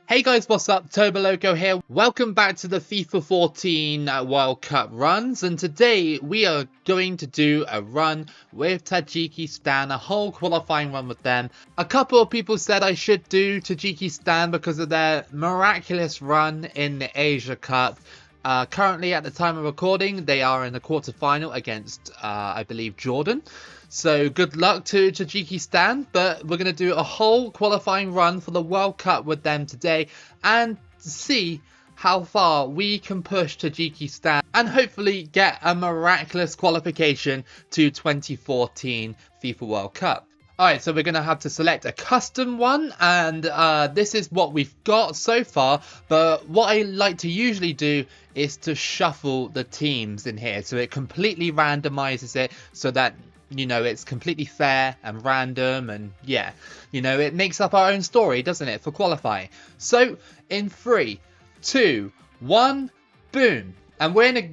Hey guys, what's up? Toboloco here. Welcome back to the FIFA 14 World Cup runs, and today we are going to do a run with Tajikistan, a whole qualifying run with them. A couple of people said I should do Tajikistan because of their miraculous run in the Asia Cup. Currently, at the time of recording, they are in the quarterfinal against, I believe, Jordan. So good luck to Tajikistan, but we're going to do a whole qualifying run for the World Cup with them today and see how far we can push Tajikistan and hopefully get a miraculous qualification to 2014 FIFA World Cup. Alright, so we're going to have to select a custom one, and this is what we've got so far, but what I like to usually do is to shuffle the teams in here, so it completely randomizes it so that, you know, it's completely fair and random, and yeah, you know, it makes up our own story, doesn't it, for qualifying. So, in 3, 2, 1, boom, and we're in a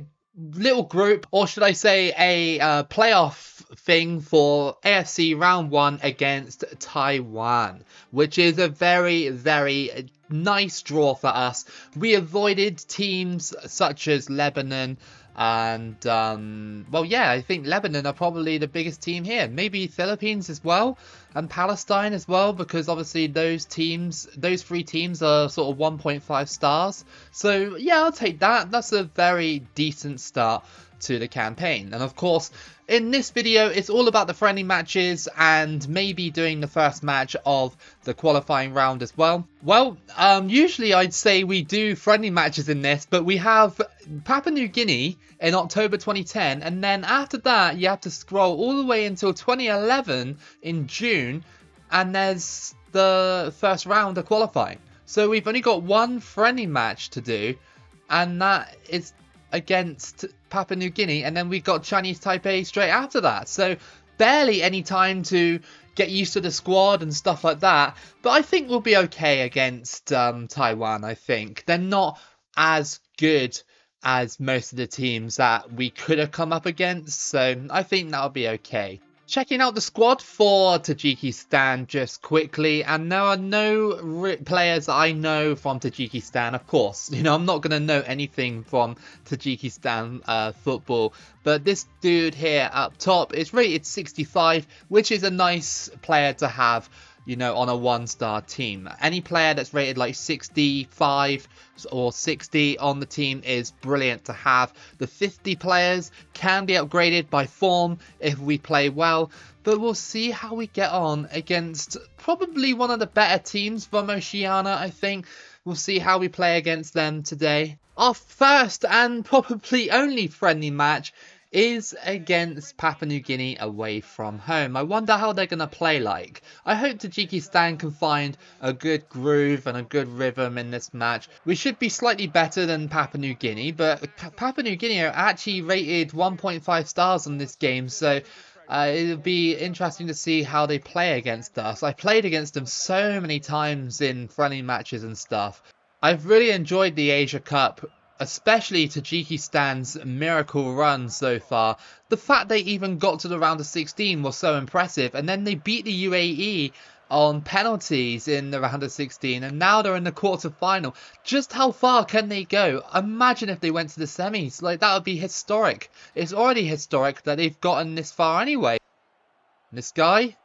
little group, or should I say a playoff thing for AFC round 1 against Taiwan, which is a very, very nice draw for us. We avoided teams such as Lebanon and well, yeah, I think Lebanon are probably the biggest team here, maybe Philippines as well, and Palestine as well, because obviously those three teams are sort of 1.5 stars. So yeah, I'll take that. That's a very decent start to the campaign. And of course, in this video, it's all about the friendly matches and maybe doing the first match of the qualifying round as well. Well, usually I'd say we do friendly matches in this, but we have Papua New Guinea in October 2010, and then after that you have to scroll all the way until 2011 in June, and there's the first round of qualifying. So we've only got one friendly match to do, and that is against Papua New Guinea, and then we've got Chinese Taipei straight after that. So barely any time to get used to the squad and stuff like that. But I think we'll be okay against Taiwan. I think they're not as good as most of the teams that we could have come up against, so I think that'll be okay. Checking out the squad for Tajikistan just quickly, and there are no players that I know from Tajikistan, of course. You know, I'm not going to know anything from Tajikistan football, but this dude here up top is rated 65, which is a nice player to have, you know, on a 1-star team. Any player that's rated like 65 or 60 on the team is brilliant to have. The 50 players can be upgraded by form if we play well, but we'll see how we get on against probably one of the better teams from Oceania, I think. We'll see how we play against them today. Our first and probably only friendly match is against Papua New Guinea away from home. I wonder how they're going to play like. I hope Tajikistan can find a good groove and a good rhythm in this match. We should be slightly better than Papua New Guinea, but Papua New Guinea are actually rated 1.5 stars on this game, so it'll be interesting to see how they play against us. I played against them so many times in friendly matches and stuff. I've really enjoyed the Asia Cup, especially Tajikistan's miracle run so far. The fact they even got to the round of 16 was so impressive, and then they beat the UAE on penalties in the round of 16, and now they're in the quarter-final. Just how far can they go? Imagine if they went to the semis. Like, that would be historic. It's already historic that they've gotten this far anyway. This guy,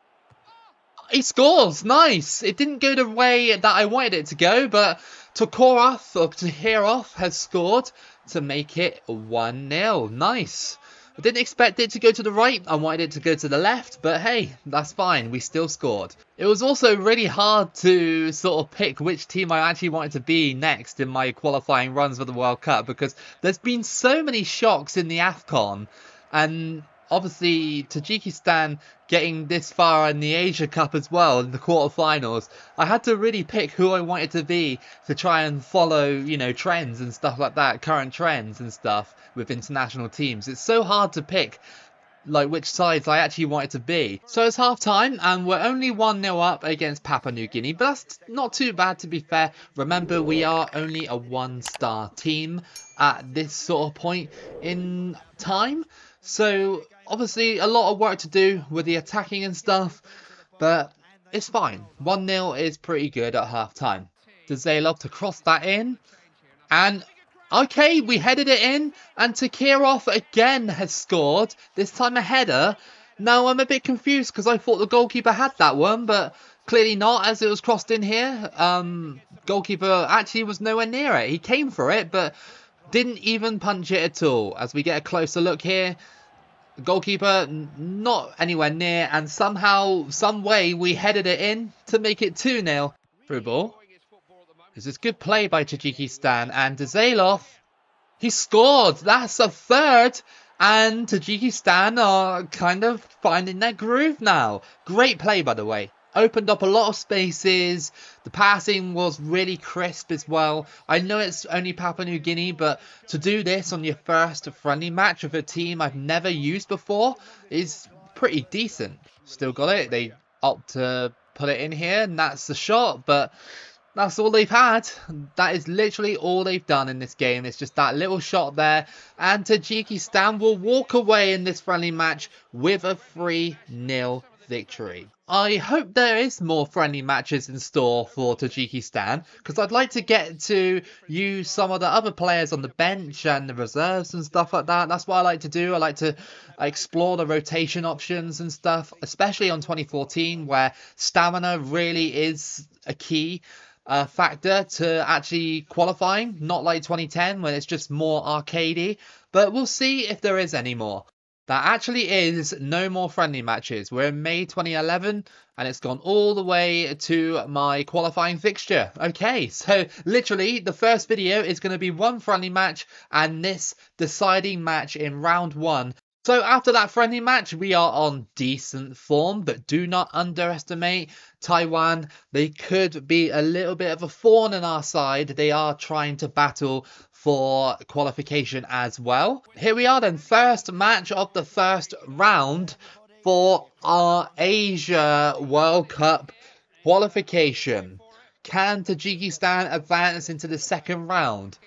he scores! Nice! It didn't go the way that I wanted it to go, but Tahirov has scored to make it 1-0. Nice. I didn't expect it to go to the right. I wanted it to go to the left, but hey, that's fine. We still scored. It was also really hard to sort of pick which team I actually wanted to be next in my qualifying runs for the World Cup, because there's been so many shocks in the AFCON, and obviously Tajikistan getting this far in the Asia Cup as well in the quarterfinals. I had to really pick who I wanted to be to try and follow, you know, trends and stuff like that, current trends and stuff with international teams. It's so hard to pick like which sides I actually wanted to be. So it's half time and we're only 1-0 up against Papua New Guinea, but that's not too bad to be fair. Remember, we are only a 1-star team at this sort of point in time. So obviously a lot of work to do with the attacking and stuff, but it's fine. 1-0 is pretty good at half time. Toboloco to cross that in. And okay, we headed it in, and Takirov again has scored, this time a header. Now I'm a bit confused because I thought the goalkeeper had that one, but clearly not, as it was crossed in here. Goalkeeper actually was nowhere near it. He came for it, but didn't even punch it at all. As we get a closer look here, the goalkeeper not anywhere near, and somehow, some way, we headed it in to make it 2-0. Through ball. This is good play by Tajikistan, and Toboloco, he scored. That's a third, and Tajikistan are kind of finding their groove now. Great play, by the way. Opened up a lot of spaces. The passing was really crisp as well. I know it's only Papua New Guinea, but to do this on your first friendly match with a team I've never used before is pretty decent. Still got it. They opt to put it in here, and that's the shot, but that's all they've had. That is literally all they've done in this game. It's just that little shot there. And Tajikistan will walk away in this friendly match with a 3-0 victory. I hope there is more friendly matches in store for Tajikistan, because I'd like to get to use some of the other players on the bench and the reserves and stuff like that. That's what I like to do. I like to explore the rotation options and stuff, especially on 2014, where stamina really is a key factor to actually qualifying, not like 2010 when it's just more arcadey. But we'll see if there is any more. There actually is no more friendly matches. We're in May 2011 and it's gone all the way to my qualifying fixture. Okay, so literally the first video is going to be one friendly match and this deciding match in round 1. So after that friendly match, we are on decent form, but do not underestimate Taiwan. They could be a little bit of a thorn in our side. They are trying to battle for qualification as well. Here we are then, first match of the first round for our Asia World Cup qualification. Can Tajikistan advance into the second round?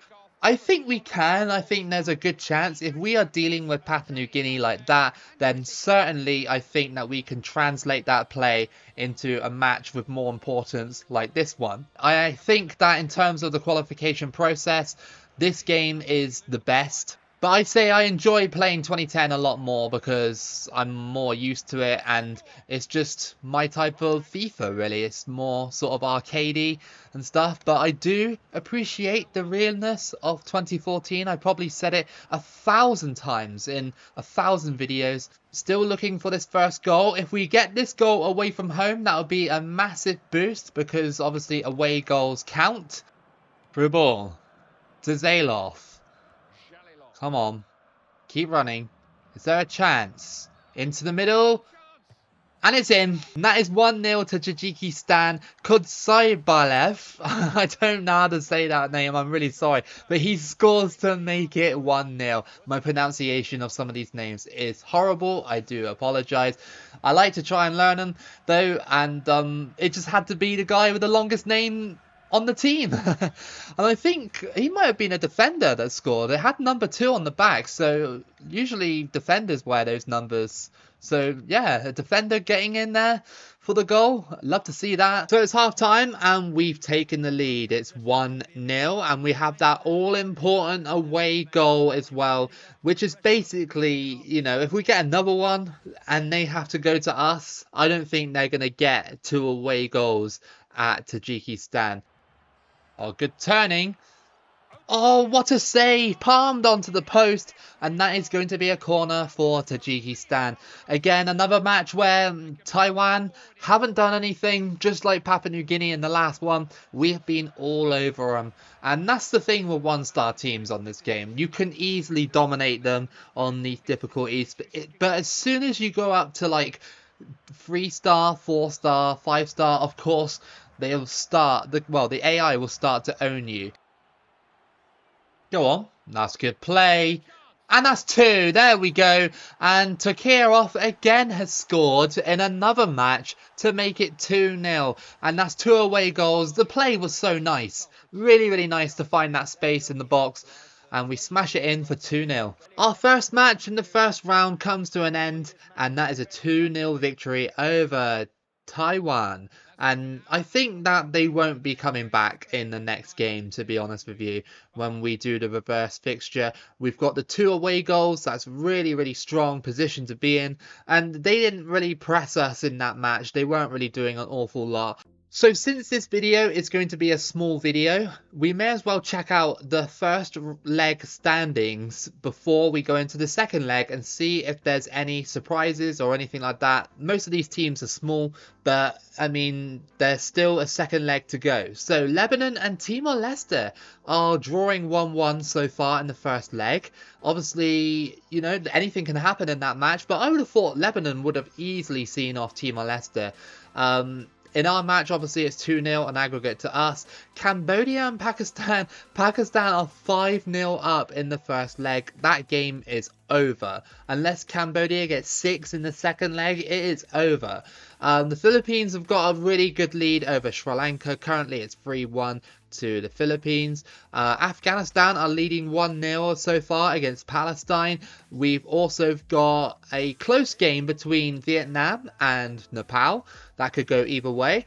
I think we can. I think there's a good chance. If we are dealing with Papua New Guinea like that, then certainly I think that we can translate that play into a match with more importance like this one. I think that in terms of the qualification process, this game is the best. But I'd say I enjoy playing 2010 a lot more because I'm more used to it and it's just my type of FIFA really. It's more sort of arcadey and stuff, but I do appreciate the realness of 2014. I probably said it 1,000 times in 1,000 videos. Still looking for this first goal. If we get this goal away from home, that would be a massive boost because obviously away goals count. Through ball. Toboloco. Come on. Keep running. Is there a chance? Into the middle. And it's in. And that is 1-0 to Tajikistan. Kudsairbalev. I don't know how to say that name. I'm really sorry. But he scores to make it 1-0. My pronunciation of some of these names is horrible. I do apologise. I like to try and learn them though. And it just had to be the guy with the longest name on the team. And I think he might have been a defender that scored. It had number 2 on the back, so usually defenders wear those numbers. So yeah, a defender getting in there for the goal. Love to see that. So it's half time and we've taken the lead. It's 1-0 and we have that all important away goal as well, which is basically, you know, if we get another one and they have to go to us, I don't think they're going to get 2 away goals at Tajikistan. Oh, good turning. Oh, what a save. Palmed onto the post. And that is going to be a corner for Tajikistan. Again, another match where Taiwan haven't done anything. Just like Papua New Guinea in the last one. We have been all over them. And that's the thing with 1-star teams on this game. You can easily dominate them on these difficulties. But as soon as you go up to like 3-star, 4-star, 5-star, of course, they'll start, the AI will start to own you. Go on. That's good play. And that's 2. There we go. And Takirov again has scored in another match to make it 2-0. And that's 2 away goals. The play was so nice. Really, really nice to find that space in the box. And we smash it in for 2-0. Our first match in the first round comes to an end. And that is a 2-0 victory over Taiwan. And I think that they won't be coming back in the next game, to be honest with you, when we do the reverse fixture. We've got the 2 away goals. That's really, really strong position to be in. And they didn't really press us in that match. They weren't really doing an awful lot. So since this video is going to be a small video, we may as well check out the first leg standings before we go into the second leg and see if there's any surprises or anything like that. Most of these teams are small, but I mean, there's still a second leg to go. So Lebanon and Timor-Leste are drawing 1-1 so far in the first leg. Obviously, you know, anything can happen in that match, but I would have thought Lebanon would have easily seen off Timor-Leste. In our match, obviously, it's 2-0 on aggregate to us. Cambodia and Pakistan. Pakistan are 5-0 up in the first leg. That game is over. Unless Cambodia gets 6 in the second leg, it is over. The Philippines have got a really good lead over Sri Lanka. Currently, it's 3-1 to the Philippines. Afghanistan are leading 1-0 so far against Palestine. We've also got a close game between Vietnam and Nepal. That could go either way.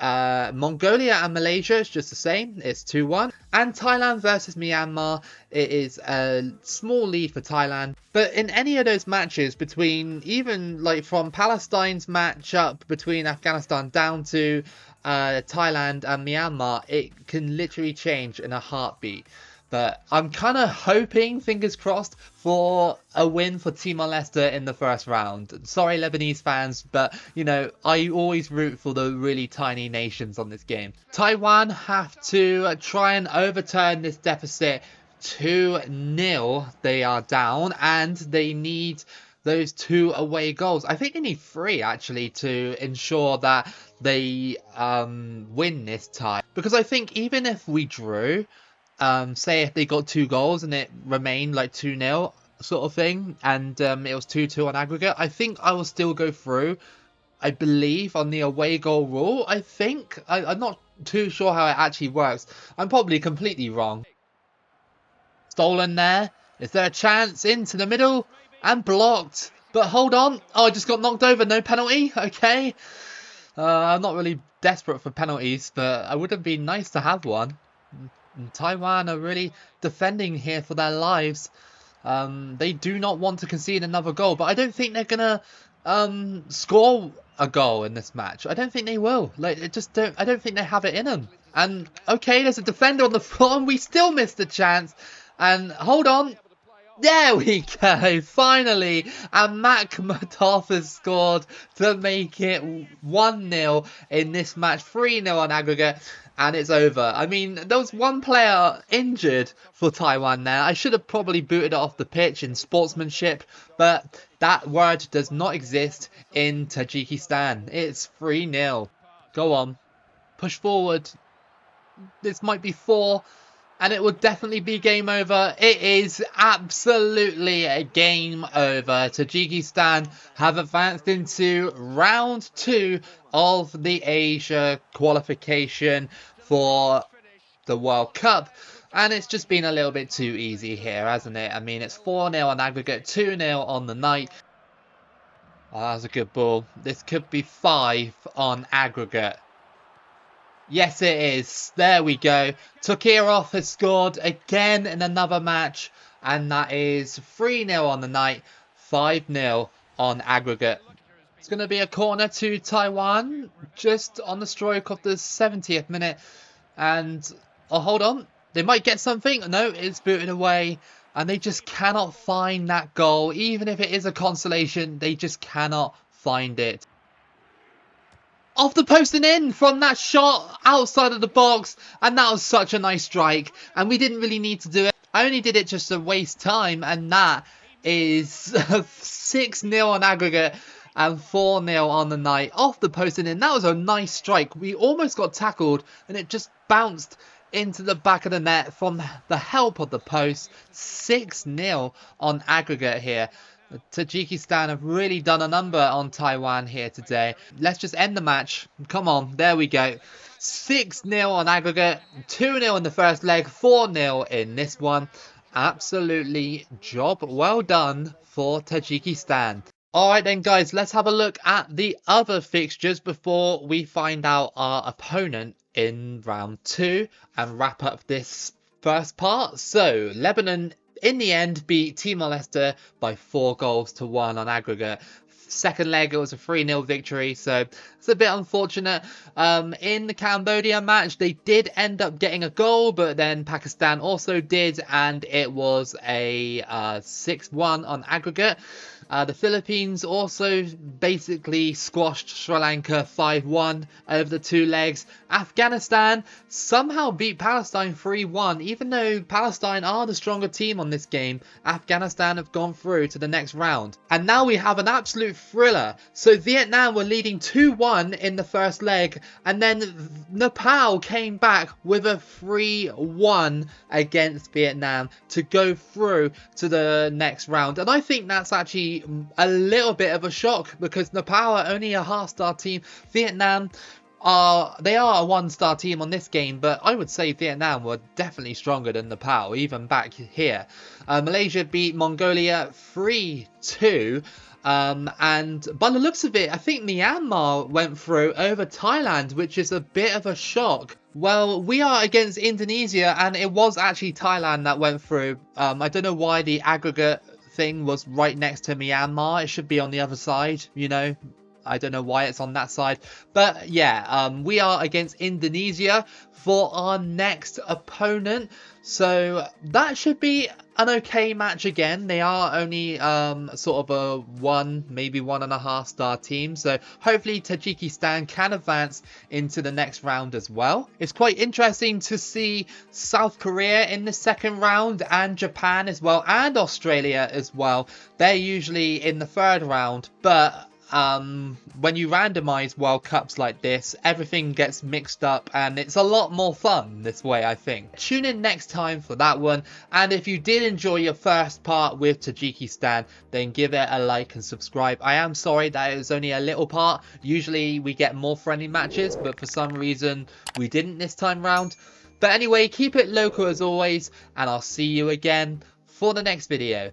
Mongolia and Malaysia is just the same. It's 2-1. And Thailand versus Myanmar. It is a small lead for Thailand. But in any of those matches between, even like from Palestine's matchup between Afghanistan down to Thailand and Myanmar, it can literally change in a heartbeat. But I'm kind of hoping, fingers crossed, for a win for Timor-Leste in the first round. Sorry, Lebanese fans, but, you know, I always root for the really tiny nations on this game. Taiwan have to try and overturn this deficit. 2-0 they are down, and they need those 2 away goals. I think they need 3, actually, to ensure that they win this tie. Because I think even if we drew, say if they got 2 goals and it remained like 2-0 sort of thing, and it was 2-2 on aggregate, I think I will still go through. I believe on the away goal rule. I think I'm not too sure how it actually works. I'm probably completely wrong. Stolen there. Is there a chance into the middle and blocked? But hold on. Oh, I just got knocked over. No penalty. Okay. I'm not really desperate for penalties, but it would have been nice to have one. And Taiwan are really defending here for their lives. They do not want to concede another goal, but I don't think they're gonna score a goal in this match. I don't think they will. Like, I don't think they have it in them. And okay, there's a defender on the floor, and we still missed the chance. And hold on. There we go, finally, and Mac Madoff has scored to make it 1-0 in this match, 3-0 on aggregate, and it's over. I mean, there was one player injured for Taiwan there. I should have probably booted it off the pitch in sportsmanship, but that word does not exist in Tajikistan. It's 3-0. Go on, push forward. This might be 4. And it would definitely be game over. It is absolutely a game over. Tajikistan have advanced into round 2 of the Asia qualification for the World Cup. And it's just been a little bit too easy here, hasn't it? I mean, it's 4-0 on aggregate, 2-0 on the night. Oh, that was a good ball. This could be 5 on aggregate. Yes, it is. There we go. Tokirov has scored again in another match. And that is 3-0 on the night. 5-0 on aggregate. It's going to be a corner to Taiwan. Just on the stroke of the 70th minute. And, oh, hold on. They might get something. No, it's booted away. And they just cannot find that goal. Even if it is a consolation, they just cannot find it. Off the post and in from that shot outside of the box. And that was such a nice strike. And we didn't really need to do it. I only did it just to waste time. And that is 6-0 on aggregate and 4-0 on the night. Off the post and in. That was a nice strike. We almost got tackled. And it just bounced into the back of the net from the help of the post. 6-0 on aggregate here. Tajikistan have really done a number on Taiwan here today. Let's just end the match. Come on, there we go. 6-0 on aggregate, 2-0 in the first leg, 4-0 in this one. Absolutely job well done for Tajikistan. Alright then guys, let's have a look at the other fixtures before we find out our opponent in round 2 and wrap up this first part. So, Lebanon in the end beat Timor-Leste by 4-1 on aggregate. Second leg, it was a 3-0 victory, so it's a bit unfortunate. In the Cambodia match, they did end up getting a goal, but then Pakistan also did, and it was a 6-1 on aggregate. The Philippines also basically squashed Sri Lanka 5-1 over the 2 legs. Afghanistan somehow beat Palestine 3-1. Even though Palestine are the stronger team on this game, Afghanistan have gone through to the next round. And now we have an absolute thriller. So Vietnam were leading 2-1 in the first leg, and then Nepal came back with a 3-1 against Vietnam to go through to the next round. And I think that's actually a little bit of a shock, because Nepal are only a half-star team. Vietnam are a 1-star team on this game, but I would say Vietnam were definitely stronger than Nepal, even back here. Malaysia beat Mongolia 3-2. And by the looks of it, I think Myanmar went through over Thailand, which is a bit of a shock. Well, we are against Indonesia, and it was actually Thailand that went through. I don't know why the aggregate thing was right next to Myanmar. It should be on the other side, you know. I don't know why it's on that side. But yeah, we are against Indonesia for our next opponent. So that should be an okay match again. They are only sort of a 1, maybe 1.5 star team. So hopefully Tajikistan can advance into the next round as well. It's quite interesting to see South Korea in the second round, and Japan as well, and Australia as well. They're usually in the third round, but when you randomize World Cups like this, everything gets mixed up, and it's a lot more fun this way, I think. Tune in next time for that one, and if you did enjoy your first part with Tajikistan, then give it a like and subscribe. I am sorry that it was only a little part. Usually we get more friendly matches, but for some reason we didn't this time round. But anyway, keep it local as always, and I'll see you again for the next video.